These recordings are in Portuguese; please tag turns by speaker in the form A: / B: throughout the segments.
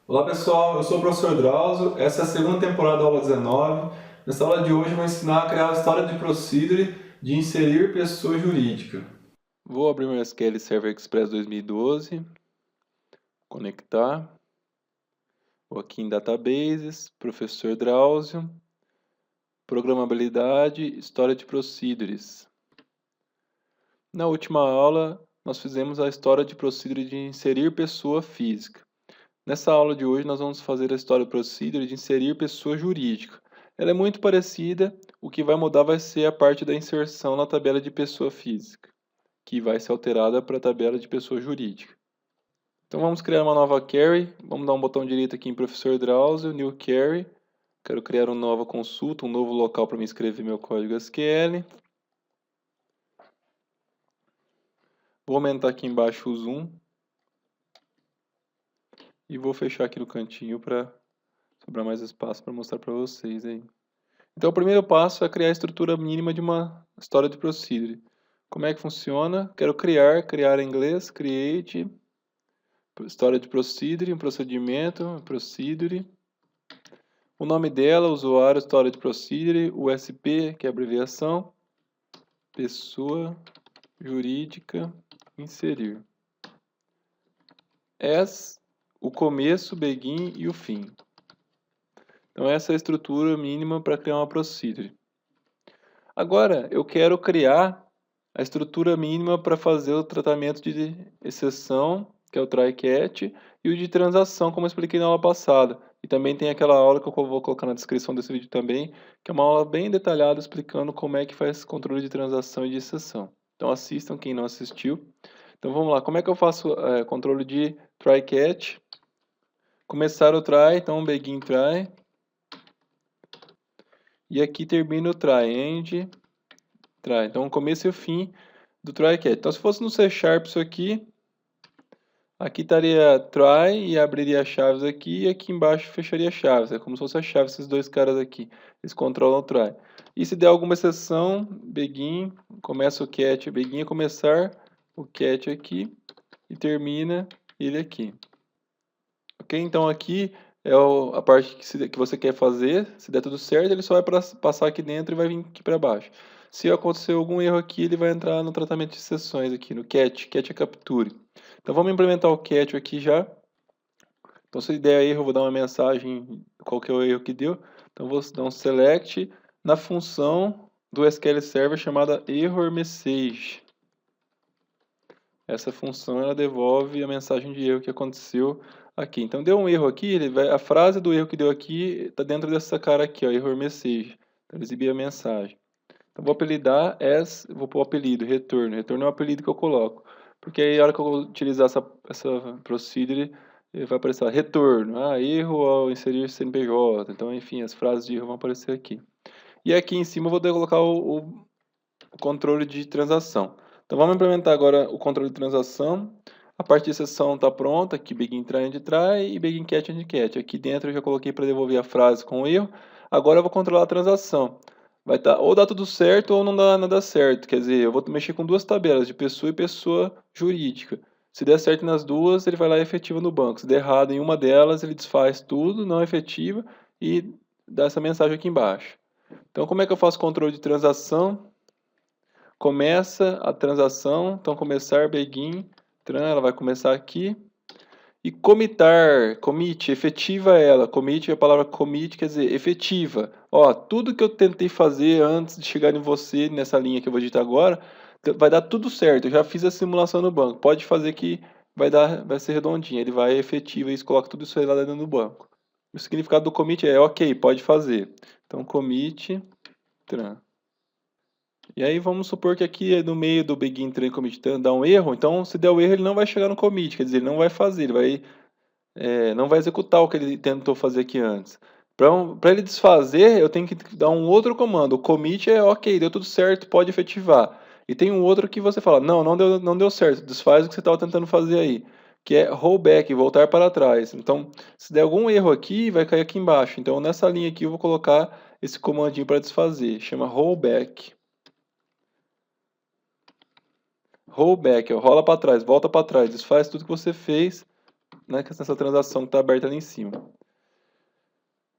A: Olá pessoal, eu sou o professor Drauzio, essa é a segunda temporada da aula 19. Nessa aula de hoje eu vou ensinar a criar a história de procedure de inserir pessoa jurídica. Vou abrir meu SQL Server Express 2012, conectar, vou aqui em Databases, professor Drauzio, programabilidade, história de procedures. Na última aula nós fizemos a história de procedure de inserir pessoa física. Nessa aula de hoje nós vamos fazer a história procedure de inserir pessoa jurídica. Ela é muito parecida, o que vai mudar vai ser a parte da inserção na tabela de pessoa física, que vai ser alterada para a tabela de pessoa jurídica. Então vamos criar uma nova query, vamos dar um botão direito aqui em Professor Drauzio, New Query. Quero criar uma nova consulta, um novo local para me escrever meu código SQL. Vou aumentar aqui embaixo o zoom. E vou fechar aqui no cantinho para sobrar mais espaço para mostrar para vocês aí. Então, o primeiro passo é criar a estrutura mínima de uma história de procedure. Como é que funciona? Quero criar em inglês, create, história de procedure, um procedimento, procedure. O nome dela, usuário, história de procedure, USP, que é a abreviação, pessoa jurídica, inserir. As, o começo, begin e o fim. Então, essa é a estrutura mínima para criar uma procedure. Agora, eu quero criar a estrutura mínima para fazer o tratamento de exceção, que é o try catch, e o de transação, como eu expliquei na aula passada. E também tem aquela aula que eu vou colocar na descrição desse vídeo também, que é uma aula bem detalhada explicando como é que faz controle de transação e de exceção. Então assistam quem não assistiu. Então vamos lá, como é que eu faço controle de try catch? Começar o try, então begin try. E aqui termina o try, end try. Então, o começo e o fim do try catch. Então, se fosse no C# isso aqui estaria try e abriria chaves aqui, e aqui embaixo fecharia chaves. É como se fosse a chave, esses dois caras aqui. Eles controlam o try. E se der alguma exceção, begin, começa o catch, begin a começar o catch aqui e termina ele aqui. Ok? Então, aqui é a parte que você quer fazer. Se der tudo certo, ele só vai passar aqui dentro e vai vir aqui para baixo. Se acontecer algum erro aqui, ele vai entrar no tratamento de sessões aqui, no catch. Catch é capture. Então vamos implementar o catch aqui já. Então se der erro, eu vou dar uma mensagem qual que é o erro que deu. Então vou dar um select na função do SQL Server chamada error message. Essa função ela devolve a mensagem de erro que aconteceu aqui. Então deu um erro aqui, a frase do erro que deu aqui está dentro dessa cara aqui, ó, error message. Então ele exibe a mensagem. Então vou apelidar as, vou pôr o apelido, retorno. Retorno é o apelido que eu coloco. Porque aí a hora que eu utilizar essa procedure, vai aparecer retorno. Erro ao inserir CNPJ. Então, enfim, as frases de erro vão aparecer aqui. E aqui em cima eu vou colocar o controle de transação. Então vamos implementar agora o controle de transação. A parte de exceção está pronta, aqui begin try and try e begin catch and catch. Aqui dentro eu já coloquei para devolver a frase com o erro. Agora eu vou controlar a transação. Vai ou dar tudo certo ou não dá nada certo. Quer dizer, eu vou mexer com duas tabelas, de pessoa e pessoa jurídica. Se der certo nas duas, ele vai lá e efetiva no banco. Se der errado em uma delas, ele desfaz tudo, não efetiva e dá essa mensagem aqui embaixo. Então como é que eu faço controle de transação? Começa a transação, então começar begin, ela vai começar aqui. E commitar, commit, efetiva ela. Commit, a palavra commit quer dizer efetiva. Ó, tudo que eu tentei fazer antes de chegar em você, nessa linha que eu vou digitar agora, vai dar tudo certo. Eu já fiz a simulação no banco. Pode fazer que vai ser redondinho. Ele vai efetivo e coloca tudo isso aí lá dentro do banco. O significado do commit é ok, pode fazer. Então commit, tran. E aí vamos supor que aqui no meio do begin train commit dá um erro, então se der o erro ele não vai chegar no commit, quer dizer, ele não vai fazer, não vai executar o que ele tentou fazer aqui antes. Para ele desfazer, eu tenho que dar um outro comando. O commit é ok, deu tudo certo, pode efetivar. E tem um outro que você fala, não deu certo, desfaz o que você estava tentando fazer aí, que é rollback, voltar para trás. Então, se der algum erro aqui, vai cair aqui embaixo. Então, nessa linha aqui eu vou colocar esse comandinho para desfazer, chama rollback. Rollback, ó, rola para trás, volta para trás, desfaz tudo que você fez nessa transação que está aberta ali em cima.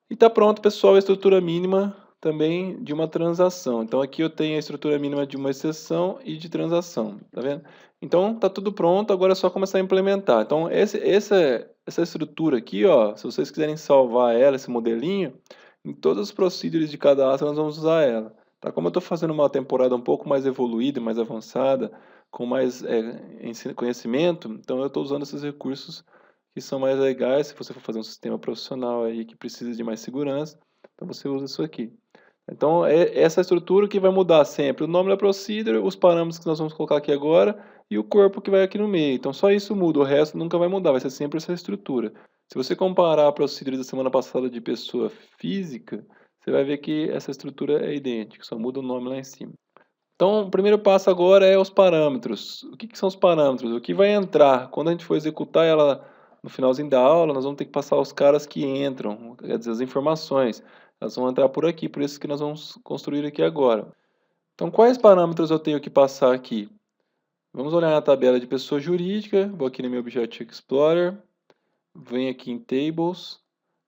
A: E está pronto, pessoal, a estrutura mínima também de uma transação. Então aqui eu tenho a estrutura mínima de uma exceção e de transação, tá vendo? Então está tudo pronto, agora é só começar a implementar. Então essa estrutura aqui, ó, se vocês quiserem salvar ela, esse modelinho, em todos os procedures de cadastro nós vamos usar ela. Tá? Como eu estou fazendo uma temporada um pouco mais evoluída, mais avançada, com mais conhecimento, então eu estou usando esses recursos que são mais legais. Se você for fazer um sistema profissional aí que precisa de mais segurança, então você usa isso aqui. Então é essa estrutura que vai mudar sempre o nome da procedure, os parâmetros que nós vamos colocar aqui agora e o corpo que vai aqui no meio. Então só isso muda, o resto nunca vai mudar, vai ser sempre essa estrutura. Se você comparar a procedure da semana passada de pessoa física, você vai ver que essa estrutura é idêntica, só muda o nome lá em cima. Então, o primeiro passo agora é os parâmetros. O que são os parâmetros? O que vai entrar? Quando a gente for executar ela no finalzinho da aula, nós vamos ter que passar os caras que entram, quer dizer, as informações. Elas vão entrar por aqui, por isso que nós vamos construir aqui agora. Então, quais parâmetros eu tenho que passar aqui? Vamos olhar na tabela de pessoa jurídica, vou aqui no meu Object Explorer, venho aqui em Tables,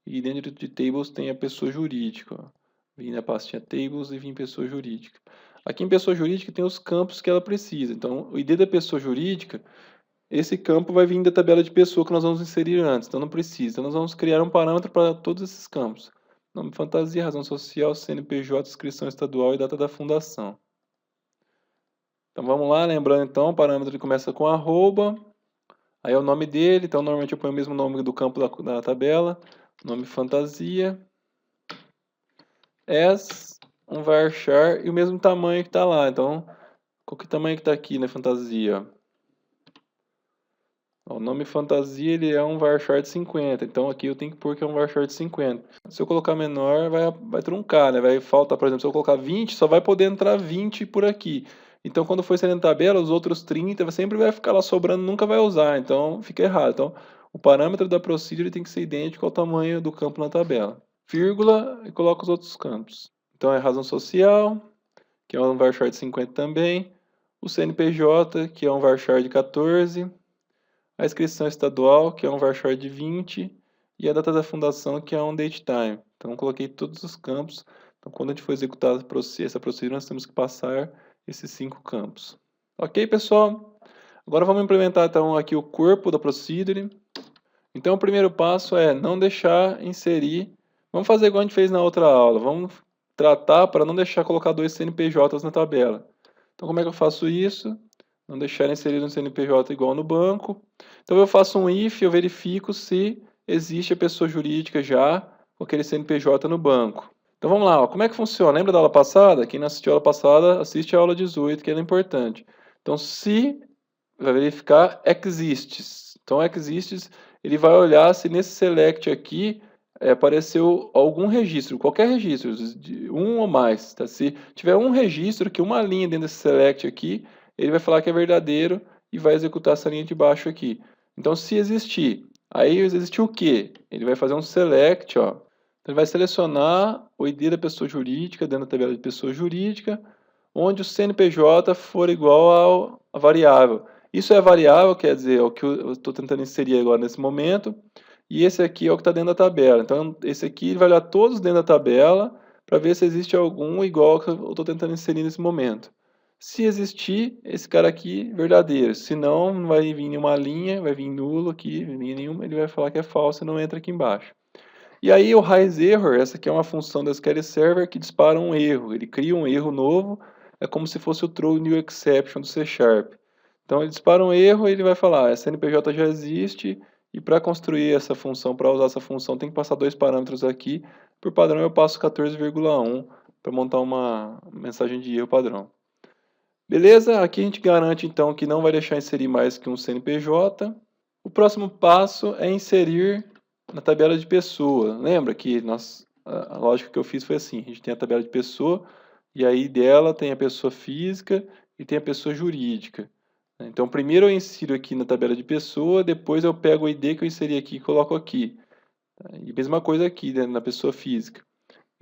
A: e dentro de Tables tem a pessoa jurídica. Ó. Vim na pastinha Tables e vim em pessoa jurídica. Aqui em pessoa jurídica tem os campos que ela precisa. Então, o ID da pessoa jurídica, esse campo vai vir da tabela de pessoa que nós vamos inserir antes. Então, não precisa. Então, nós vamos criar um parâmetro para todos esses campos. Nome, fantasia, razão social, CNPJ, inscrição estadual e data da fundação. Então, vamos lá. Lembrando, então, o parâmetro ele começa com arroba. Aí é o nome dele. Então, normalmente eu ponho o mesmo nome do campo da tabela. Nome fantasia. As um varchar e o mesmo tamanho que está lá. Então, qual que é o tamanho que está aqui na fantasia? O nome fantasia ele é um varchar de 50. Então, aqui eu tenho que pôr que é um varchar de 50. Se eu colocar menor, vai truncar, né? Vai faltar, por exemplo, se eu colocar 20, só vai poder entrar 20 por aqui. Então, quando for sair na tabela, os outros 30 sempre vai ficar lá sobrando, nunca vai usar. Então, fica errado. Então, o parâmetro da procedure tem que ser idêntico ao tamanho do campo na tabela. Vírgula e coloco os outros campos. Então, é razão social, que é um varchar de 50 também. O CNPJ, que é um varchar de 14. A inscrição estadual, que é um varchar de 20. E a data da fundação, que é um date time. Então, coloquei todos os campos. Então, quando a gente for executar essa procedura, nós temos que passar esses 5 campos. Ok, pessoal? Agora vamos implementar então aqui o corpo da procedure. Então, o primeiro passo é não deixar inserir. Vamos fazer igual a gente fez na outra aula. Vamos tratar para não deixar colocar 2 CNPJs na tabela. Então, como é que eu faço isso? Não deixar inserir um CNPJ igual no banco. Então, eu faço um if, eu verifico se existe a pessoa jurídica já com aquele CNPJ no banco. Então, vamos lá. Ó. Como é que funciona? Lembra da aula passada? Quem não assistiu a aula passada, assiste a aula 18, que ela é importante. Então, se vai verificar exists. Então, exists, ele vai olhar se nesse select aqui apareceu algum registro, qualquer registro, um ou mais. Tá? Se tiver um registro, que uma linha dentro desse select aqui, ele vai falar que é verdadeiro e vai executar essa linha de baixo aqui. Então, se existir, aí existiu o quê? Ele vai fazer um select, ó. Ele vai selecionar o ID da pessoa jurídica dentro da tabela de pessoa jurídica, onde o CNPJ for igual à variável. Isso é variável, quer dizer, é o que eu estou tentando inserir agora nesse momento. E esse aqui é o que está dentro da tabela. Então, esse aqui vai olhar todos dentro da tabela para ver se existe algum igual ao que eu estou tentando inserir nesse momento. Se existir, esse cara aqui, verdadeiro. Se não, não vai vir nenhuma linha, vai vir nulo aqui, linha nenhuma, ele vai falar que é falso e não entra aqui embaixo. E aí o raisError, essa aqui é uma função da SQL Server que dispara um erro. Ele cria um erro novo, é como se fosse o throw new exception do C#. Então ele dispara um erro e ele vai falar, essa CNPJ já existe, e para construir essa função, para usar essa função, tem que passar 2 parâmetros aqui. Por padrão eu passo 14,1 para montar uma mensagem de erro padrão. Beleza? Aqui a gente garante então que não vai deixar inserir mais que um CNPJ. O próximo passo é inserir na tabela de pessoa. Lembra que a lógica que eu fiz foi assim, a gente tem a tabela de pessoa, e aí dela tem a pessoa física e tem a pessoa jurídica. Então, primeiro eu insiro aqui na tabela de pessoa, depois eu pego o ID que eu inseri aqui e coloco aqui. E mesma coisa aqui, né, na pessoa física.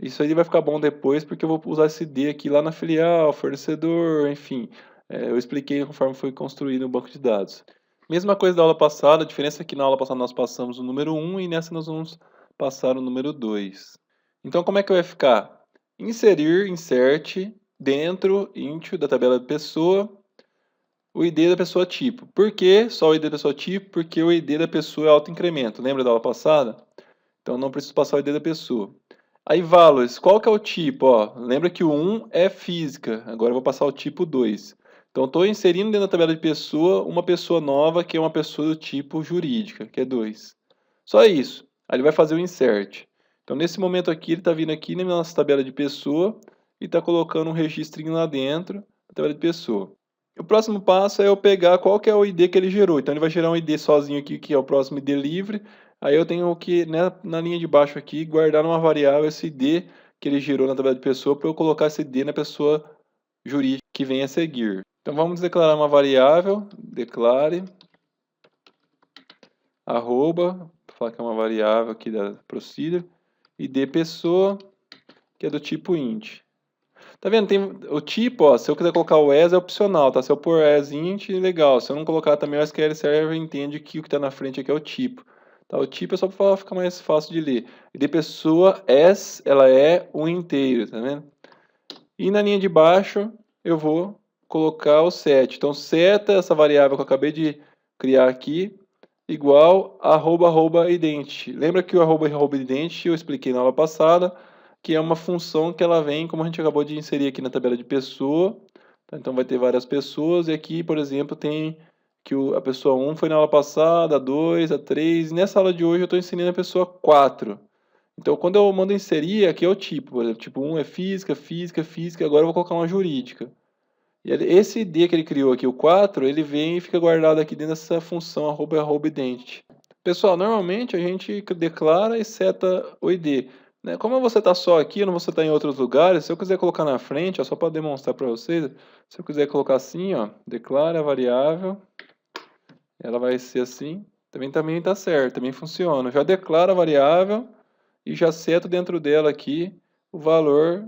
A: Isso aí vai ficar bom depois, porque eu vou usar esse ID aqui lá na filial, fornecedor, enfim. Eu expliquei conforme foi construído o banco de dados. Mesma coisa da aula passada, a diferença é que na aula passada nós passamos o número 1 e nessa nós vamos passar o número 2. Então como é que vai ficar? Inserir, insert, dentro, int, da tabela de pessoa, o ID da pessoa tipo. Por que só o ID da pessoa tipo? Porque o ID da pessoa é autoincremento. Lembra da aula passada? Então não preciso passar o ID da pessoa. Aí values, qual que é o tipo? Ó, lembra que o 1 é física, agora eu vou passar o tipo 2. Então estou inserindo dentro da tabela de pessoa uma pessoa nova que é uma pessoa do tipo jurídica, que é 2. Só isso. Aí ele vai fazer o insert. Então nesse momento aqui ele está vindo aqui na nossa tabela de pessoa e está colocando um registrinho lá dentro da tabela de pessoa. O próximo passo é eu pegar qual que é o ID que ele gerou. Então ele vai gerar um ID sozinho aqui, que é o próximo ID livre. Aí eu tenho que, né, na linha de baixo aqui, guardar numa variável esse ID que ele gerou na tabela de pessoa para eu colocar esse ID na pessoa jurídica que vem a seguir. Então vamos declarar uma variável, declare, arroba, vou falar que é uma variável aqui da procedure, ID pessoa, que é do tipo int. Tá vendo? Tem o tipo, ó, se eu quiser colocar o as é opcional, tá? Se eu pôr as int, legal. Se eu não colocar também o SQL Server entende que o que está na frente aqui é o tipo. Tá? O tipo é só para ficar mais fácil de ler. E de pessoa, as, ela é um inteiro, tá vendo? E na linha de baixo, eu vou colocar o set. Então, seta, essa variável que eu acabei de criar aqui, igual arroba ident. Lembra que o arroba ident eu expliquei na aula passada, que é uma função que ela vem, como a gente acabou de inserir aqui na tabela de pessoa. Tá? Então vai ter várias pessoas, e aqui, por exemplo, tem que a pessoa 1 foi na aula passada, a 2, a 3, e nessa aula de hoje eu estou ensinando a pessoa 4. Então quando eu mando inserir, aqui é o tipo, por exemplo, tipo 1 é física, física, física, agora eu vou colocar uma jurídica. E esse ID que ele criou aqui, o 4, ele vem e fica guardado aqui dentro dessa função arroba ident. Pessoal, normalmente a gente declara e seta o ID. Né? Como você está só aqui, eu não vou setar em outros lugares, se eu quiser colocar na frente, ó, só para demonstrar para vocês, se eu quiser colocar assim, ó, declara a variável, ela vai ser assim, também está certo, também funciona. Já declara a variável e já seto dentro dela aqui o valor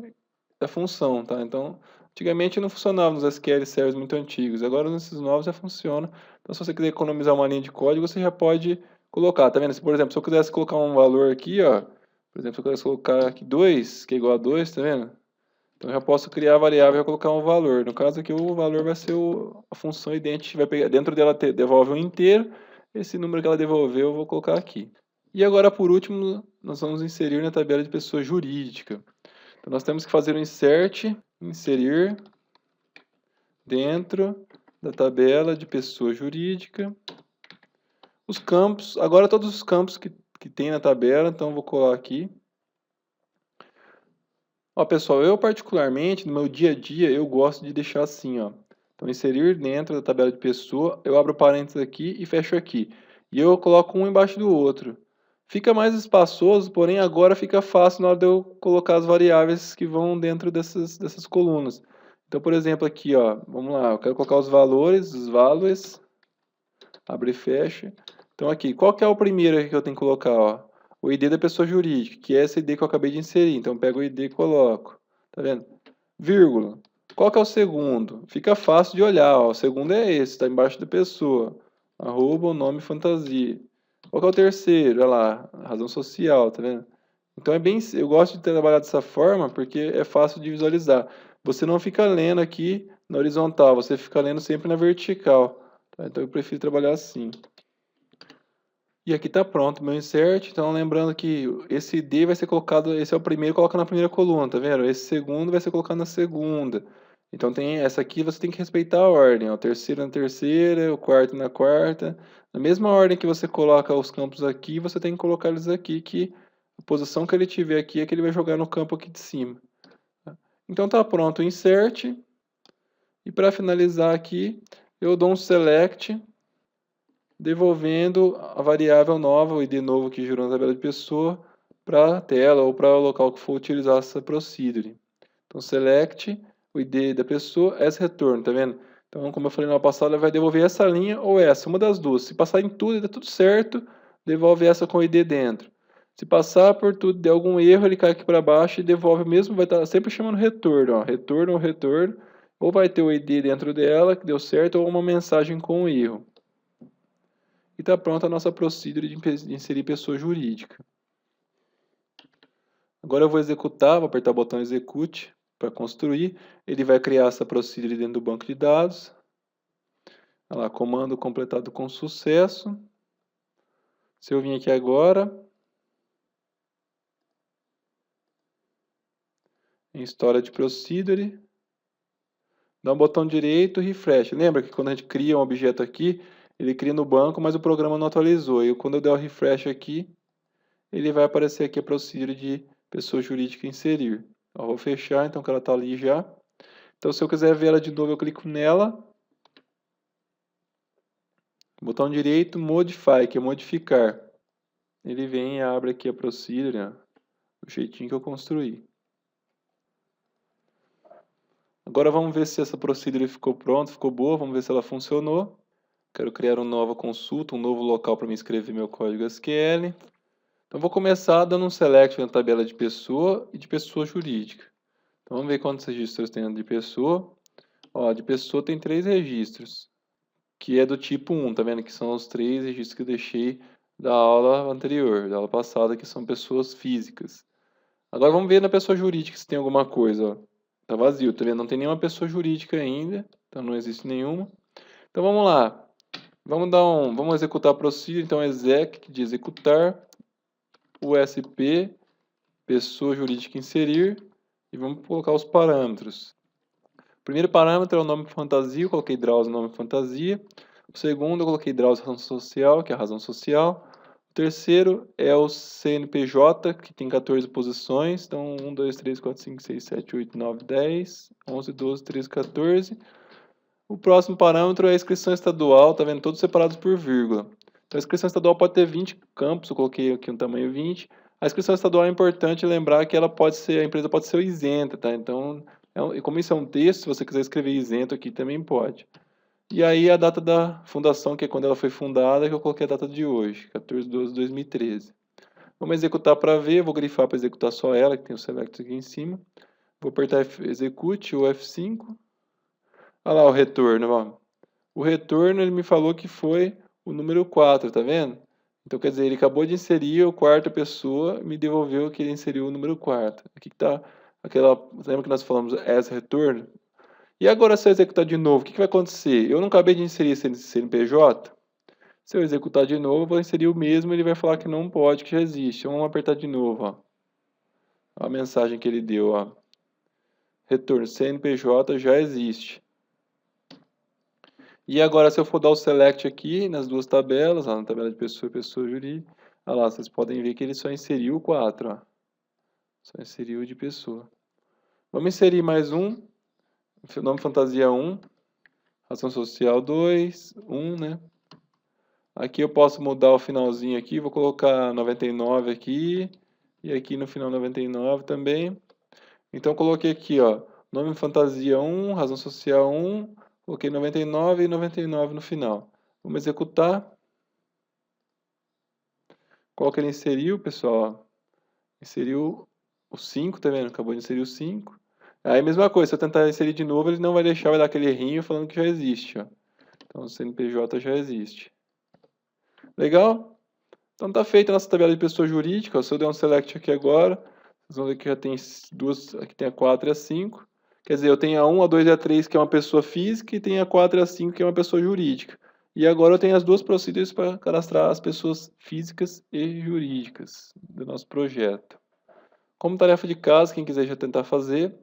A: da função, tá? Então, antigamente não funcionava nos SQL servers muito antigos, agora nesses novos já funciona. Então, se você quiser economizar uma linha de código, você já pode colocar, tá vendo? Se, por exemplo, se eu quisesse colocar um valor aqui, ó, por exemplo, se eu quisesse colocar aqui 2, que é igual a 2, tá vendo? Então, eu já posso criar a variável e colocar um valor. No caso aqui, o valor vai ser a função idêntica, vai pegar, dentro dela devolve um inteiro, esse número que ela devolveu eu vou colocar aqui. E agora, por último, nós vamos inserir na tabela de pessoa jurídica. Então, nós temos que fazer um insert, inserir dentro da tabela de pessoa jurídica. Os campos, agora todos os campos que tem na tabela, então eu vou colar aqui. Ó, pessoal, eu particularmente, no meu dia a dia, eu gosto de deixar assim, ó. Então, inserir dentro da tabela de pessoa, eu abro parênteses aqui e fecho aqui. E eu coloco um embaixo do outro. Fica mais espaçoso, porém agora fica fácil na hora de eu colocar as variáveis que vão dentro dessas colunas. Então, por exemplo, aqui, ó, vamos lá, eu quero colocar os valores, os values, abre e fecha. Então aqui, qual que é o primeiro aqui que eu tenho que colocar, ó? O ID da pessoa jurídica, que é esse ID que eu acabei de inserir. Então eu pego o ID e coloco. Tá vendo? Vírgula. Qual que é o segundo? Fica fácil de olhar, ó. O segundo é esse, está embaixo da pessoa. Arroba o nome fantasia. Qual que é o terceiro? Olha lá, razão social, tá vendo? Então é bem, eu gosto de trabalhar dessa forma porque é fácil de visualizar. Você não fica lendo aqui na horizontal, você fica lendo sempre na vertical. Tá? Então eu prefiro trabalhar assim. E aqui está pronto o meu insert. Então lembrando que esse ID vai ser colocado, esse é o primeiro, coloca na primeira coluna, tá vendo? Esse segundo vai ser colocado na segunda. Então tem essa aqui, você tem que respeitar a ordem, ó, o terceiro na terceira, o quarto na quarta. Na mesma ordem que você coloca os campos aqui, você tem que colocar eles aqui, que a posição que ele tiver aqui é que ele vai jogar no campo aqui de cima. Então tá pronto o insert. E para finalizar aqui, eu dou um select, devolvendo a variável nova, o ID novo que gerou na tabela de pessoa, para a tela ou para o local que for utilizar essa procedure. Então, select o ID da pessoa as return, tá vendo? Então, como eu falei na passada, ele vai devolver essa linha ou essa, uma das duas. Se passar em tudo e der tudo certo, devolve essa com o ID dentro. Se passar por tudo, der algum erro, ele cai aqui para baixo e devolve o mesmo, vai estar sempre chamando return, ó, return ou return, ou vai ter o ID dentro dela, que deu certo, ou uma mensagem com o erro. e está pronta a nossa procedure de inserir pessoa jurídica. Agora eu vou executar, vou apertar o botão Execute para construir. Ele vai criar essa procedure dentro do banco de dados. Olha lá, comando completado com sucesso. Se eu vir aqui agora, em história de procedure, dá um botão direito, refresh. Lembra que quando a gente cria um objeto aqui, ele cria no banco, mas o programa não atualizou. E quando eu der o refresh aqui, ele vai aparecer aqui a procedure de pessoa jurídica inserir. Eu vou fechar, então que ela está ali já. Então se eu quiser ver ela de novo, eu clico nela. Botão direito, Modify, que é modificar. Ele vem e abre aqui a procedure, ó, do jeitinho que eu construí. Agora vamos ver se essa procedure ficou pronta, ficou boa, vamos ver se ela funcionou. Quero criar uma nova consulta, um novo local para me escrever meu código SQL. Então vou começar dando um select na tabela de pessoa e de pessoa jurídica. Então vamos ver quantos registros tem de pessoa. Ó, de pessoa tem 3 registros, que é do tipo 1, tá vendo? Que são os 3 registros que eu deixei da aula anterior, da aula passada, que são pessoas físicas. Agora vamos ver na pessoa jurídica se tem alguma coisa, ó. Tá vazio, tá vendo? Não tem nenhuma pessoa jurídica ainda, então não existe nenhuma. Então vamos lá. Vamos executar a procedure, então exec de executar, USP, pessoa jurídica inserir, e vamos colocar os parâmetros. O primeiro parâmetro é o nome fantasia, eu coloquei Drauzio nome fantasia. O segundo eu coloquei Drauzio razão social, que é a razão social. O terceiro é o CNPJ, que tem 14 posições. Então, 1, 2, 3, 4, 5, 6, 7, 8, 9, 10, 11, 12, 13, 14. O próximo parâmetro é a inscrição estadual, tá vendo? Todos separados por vírgula. Então, a inscrição estadual pode ter 20 campos, eu coloquei aqui um tamanho 20. A inscrição estadual é importante lembrar que ela pode ser, a empresa pode ser isenta, tá? Então, e como isso é um texto, se você quiser escrever isento aqui também pode. E aí a data da fundação, que é quando ela foi fundada, que eu coloquei a data de hoje, 14/12/2013. Vamos executar para ver, vou grifar para executar só ela, que tem o select aqui em cima. Vou apertar Execute ou F5. Olha lá o retorno, ó. O retorno ele me falou que foi o número 4, tá vendo? Então quer dizer, ele acabou de inserir a quarta pessoa, me devolveu que ele inseriu o número 4. Aqui está aquela, lembra que nós falamos as return? E agora se eu executar de novo, o que vai acontecer? Eu não acabei de inserir esse CNPJ? Se eu executar de novo, eu vou inserir o mesmo, ele vai falar que não pode, que já existe. Então, vamos apertar de novo, ó. A mensagem que ele deu, ó. Retorno CNPJ já existe. E agora, se eu for dar o select aqui nas duas tabelas, ó, na tabela de pessoa e pessoa jurídica, olha lá, vocês podem ver que ele só inseriu o 4, ó. Só inseriu o de pessoa. Vamos inserir mais um. Nome fantasia 1. Razão social 2. 1, né? Aqui eu posso mudar o finalzinho aqui. Vou colocar 99 aqui. E aqui no final 99 também. Então, coloquei aqui, ó. Nome fantasia 1, razão social 1. Coloquei 99 e 99 no final. Vamos executar. Qual que ele inseriu, pessoal? Inseriu o 5, tá vendo? Acabou de inserir o 5. Aí, mesma coisa, se eu tentar inserir de novo, ele não vai deixar, vai dar aquele errinho falando que já existe, ó. Então, o CNPJ já existe. Legal? Então, tá feita a nossa tabela de pessoa jurídica. Se eu der um select aqui agora, vocês vão ver que já tem duas, aqui tem a 4 e a 5. Quer dizer, eu tenho a 1, a 2 e a 3, que é uma pessoa física, e tenho a 4 e a 5, que é uma pessoa jurídica. E agora eu tenho as duas procedures para cadastrar as pessoas físicas e jurídicas do nosso projeto. Como tarefa de casa, quem quiser já tentar fazer,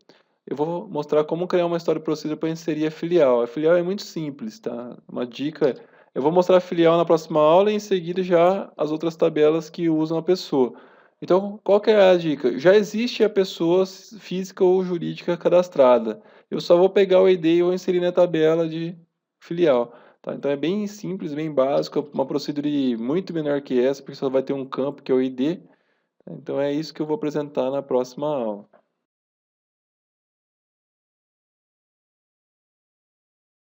A: eu vou mostrar como criar uma story procedure para inserir a filial. A filial é muito simples, tá? Uma dica, eu vou mostrar a filial na próxima aula e em seguida já as outras tabelas que usam a pessoa. Então, qual que é a dica? Já existe a pessoa física ou jurídica cadastrada. Eu só vou pegar o ID e vou inserir na tabela de filial. Tá? Então, é bem simples, bem básico, uma procedure muito menor que essa, porque só vai ter um campo que é o ID. Então, é isso que eu vou apresentar na próxima aula.